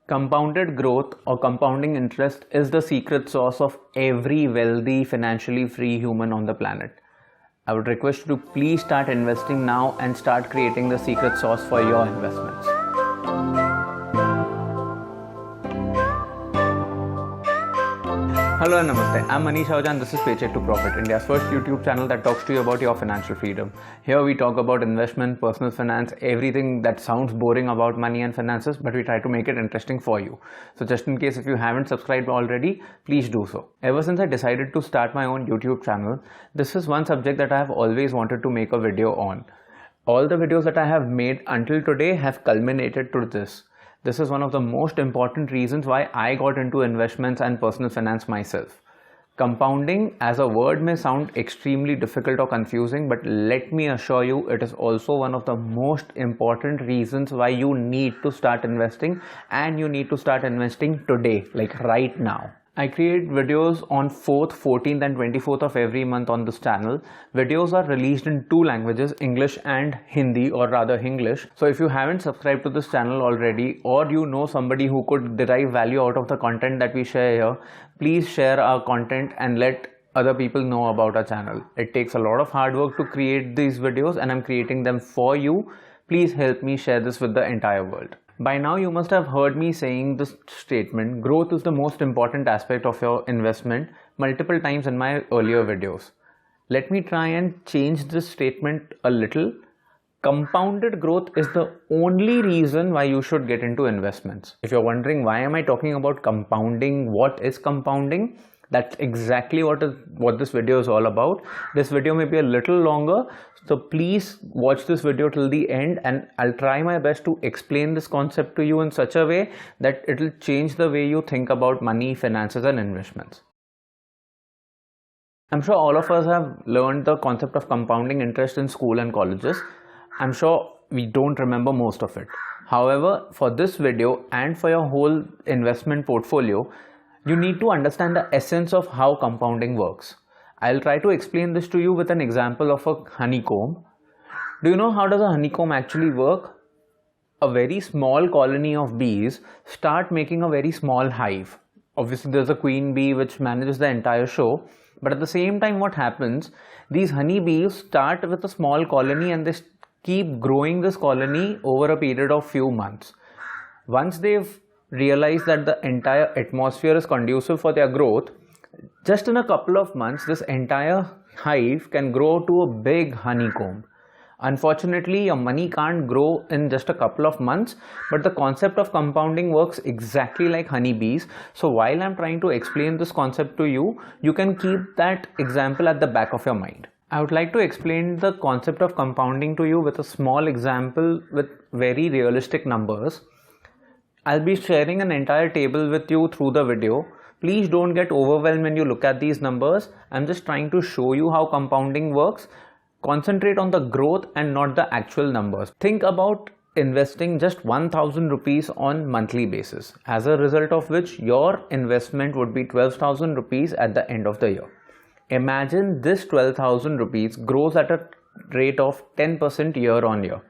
Compounded growth or compounding interest is the secret sauce of every wealthy, financially free human on the planet. I would request you to please start investing now and start creating the secret sauce for your investments. Hello and Namaste, I'm Manish Ahuja and this is Paycheck to Profit, India's first YouTube channel that talks to you about your financial freedom. Here we talk about investment, personal finance, everything that sounds boring about money and finances, but we try to make it interesting for you. So just in case if you haven't subscribed already, please do so. Ever since I decided to start my own YouTube channel, this is one subject that I have always wanted to make a video on. All the videos that I have made until today have culminated to this. This is one of the most important reasons why I got into investments and personal finance myself. Compounding as a word may sound extremely difficult or confusing, but let me assure you it is also one of the most important reasons why you need to start investing, and you need to start investing today, like right now. I create videos on 4th, 14th and 24th of every month on this channel. Videos are released in two languages, English and Hindi, or rather Hinglish. So if you haven't subscribed to this channel already, or you know somebody who could derive value out of the content that we share here, please share our content and let other people know about our channel. It takes a lot of hard work to create these videos and I'm creating them for you. Please help me share this with the entire world. By now you must have heard me saying this statement, growth is the most important aspect of your investment, multiple times in my earlier videos. Let me try and change this statement a little. Compounded growth is the only reason why you should get into investments. If you're wondering why am I talking about compounding, what is compounding? That's exactly what this video is all about. This video may be a little longer, so please watch this video till the end and I'll try my best to explain this concept to you in such a way that it will change the way you think about money, finances and investments. I'm sure all of us have learned the concept of compounding interest in school and colleges. I'm sure we don't remember most of it. However, for this video and for your whole investment portfolio, you need to understand the essence of how compounding works. I'll try to explain this to you with an example of a honeycomb. Do you know how does a honeycomb actually work? A very small colony of bees start making a very small hive. Obviously there's a queen bee which manages the entire show, but at the same time what happens, these honey bees start with a small colony and they keep growing this colony over a period of few months. Once they've realize that the entire atmosphere is conducive for their growth, just in a couple of months this entire hive can grow to a big honeycomb. Unfortunately, your money can't grow in just a couple of months, but the concept of compounding works exactly like honeybees. So while I'm trying to explain this concept to you, you can keep that example at the back of your mind. I would like to explain the concept of compounding to you with a small example with very realistic numbers. I'll be sharing an entire table with you through the video. Please don't get overwhelmed when you look at these numbers. I'm just trying to show you how compounding works. Concentrate on the growth and not the actual numbers. Think about investing just 1000 rupees on monthly basis, as a result of which your investment would be 12,000 rupees at the end of the year. Imagine this 12,000 rupees grows at a rate of 10% year on year.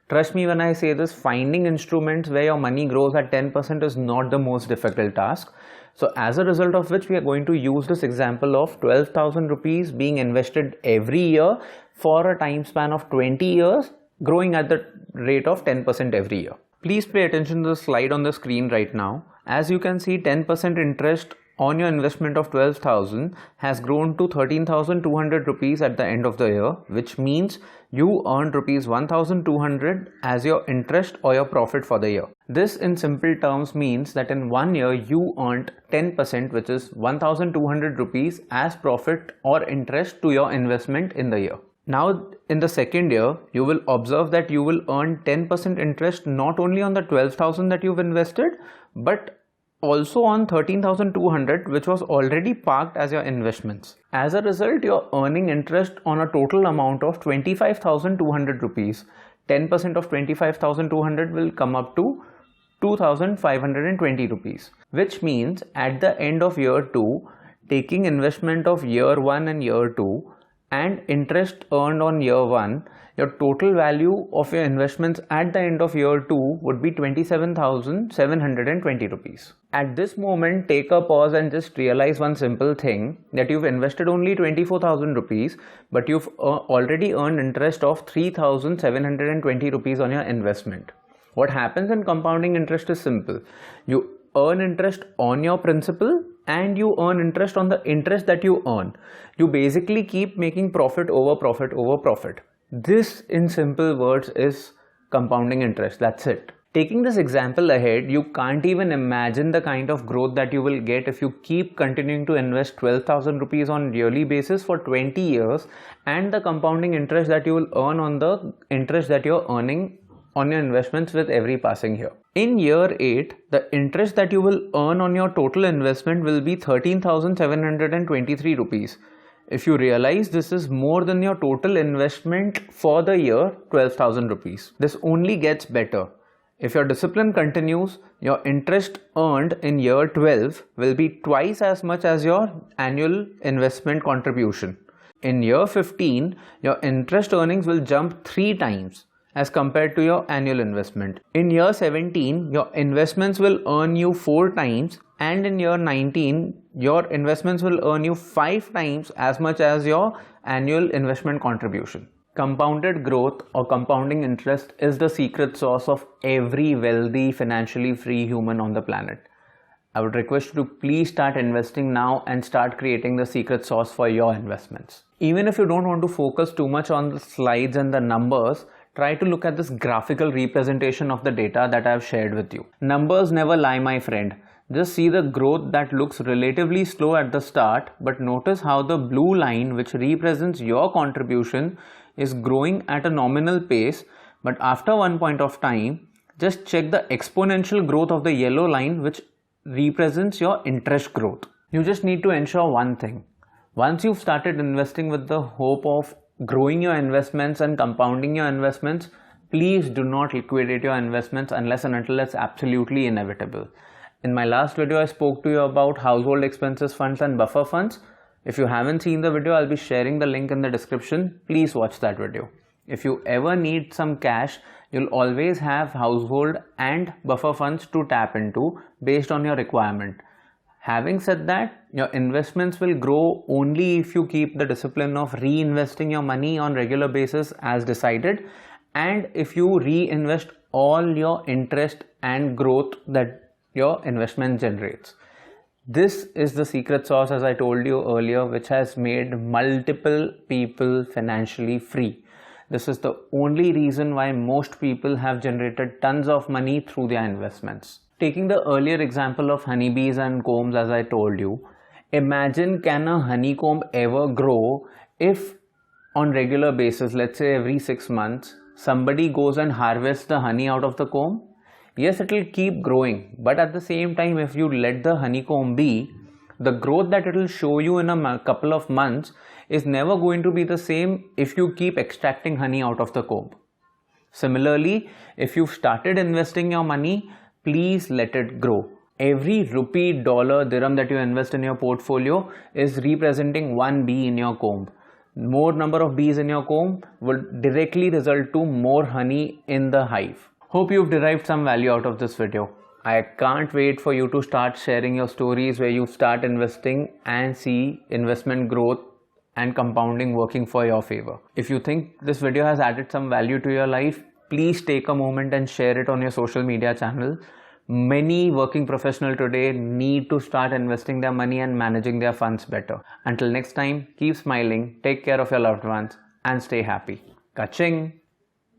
Trust me when I say this, finding instruments where your money grows at 10% is not the most difficult task. So as a result of which we are going to use this example of 12,000 rupees being invested every year for a time span of 20 years, growing at the rate of 10% every year. Please pay attention to the slide on the screen right now. As you can see, 10% interest on your investment of 12,000 has grown to 13,200 rupees at the end of the year, which means you earned rupees 1,200 as your interest or your profit for the year. This in simple terms means that in 1 year you earned 10%, which is 1,200 rupees as profit or interest to your investment in the year. Now in the second year, you will observe that you will earn 10% interest not only on the 12,000 that you've invested, but also on 13,200 which was already parked as your investments. As a result, you're earning interest on a total amount of 25,200 rupees. 10% of 25,200 will come up to 2,520 rupees, which means at the end of year 2, taking investment of year 1 and year 2 and interest earned on year 1, your total value of your investments at the end of year 2 would be 27,720 rupees. At this moment, take a pause and just realize one simple thing, that you've invested only 24,000 rupees, but you've already earned interest of 3,720 rupees on your investment. What happens in compounding interest is simple. You earn interest on your principal and you earn interest on the interest that you earn. You basically keep making profit over profit over profit. This, in simple words, is compounding interest. That's it. Taking this example ahead, you can't even imagine the kind of growth that you will get if you keep continuing to invest 12,000 rupees on yearly basis for 20 years and the compounding interest that you will earn on the interest that you're earning on your investments with every passing year. In year 8, the interest that you will earn on your total investment will be 13,723 rupees. If you realize, this is more than your total investment for the year, 12,000 rupees. This only gets better. If your discipline continues, your interest earned in year 12 will be twice as much as your annual investment contribution. In year 15, your interest earnings will jump 3 times as compared to your annual investment. In year 17, your investments will earn you 4 times, and in year 19, your investments will earn you 5 times as much as your annual investment contribution. Compounded growth or compounding interest is the secret sauce of every wealthy, financially free human on the planet. I would request you to please start investing now and start creating the secret sauce for your investments. Even if you don't want to focus too much on the slides and the numbers, try to look at this graphical representation of the data that I have shared with you. Numbers never lie, my friend. Just see the growth that looks relatively slow at the start, but notice how the blue line, which represents your contribution, is growing at a nominal pace, but after one point of time, just check the exponential growth of the yellow line, which represents your interest growth. You just need to ensure one thing. Once you've started investing with the hope of growing your investments and compounding your investments, please do not liquidate your investments unless and until it's absolutely inevitable. In my last video, I spoke to you about household expenses funds and buffer funds. If you haven't seen the video, I'll be sharing the link in the description. Please watch that video. If you ever need some cash, you'll always have household and buffer funds to tap into based on your requirement. Having said that, your investments will grow only if you keep the discipline of reinvesting your money on regular basis as decided, and if you reinvest all your interest and growth that your investment generates. This is the secret sauce, as I told you earlier, which has made multiple people financially free. This is the only reason why most people have generated tons of money through their investments. Taking the earlier example of honeybees and combs, as I told you, imagine, can a honeycomb ever grow if on regular basis, let's say every 6 months, somebody goes and harvests the honey out of the comb? Yes, it will keep growing, but at the same time, if you let the honeycomb be, the growth that it will show you in a couple of months is never going to be the same if you keep extracting honey out of the comb. Similarly, if you've started investing your money, please let it grow. Every rupee, dollar, dirham that you invest in your portfolio is representing one bee in your comb. More number of bees in your comb will directly result to more honey in the hive. Hope you've derived some value out of this video. I can't wait for you to start sharing your stories where you start investing and see investment growth and compounding working for your favor. If you think this video has added some value to your life, please take a moment and share it on your social media channel. Many working professionals today need to start investing their money and managing their funds better. Until next time, keep smiling, take care of your loved ones, and stay happy. Kaching!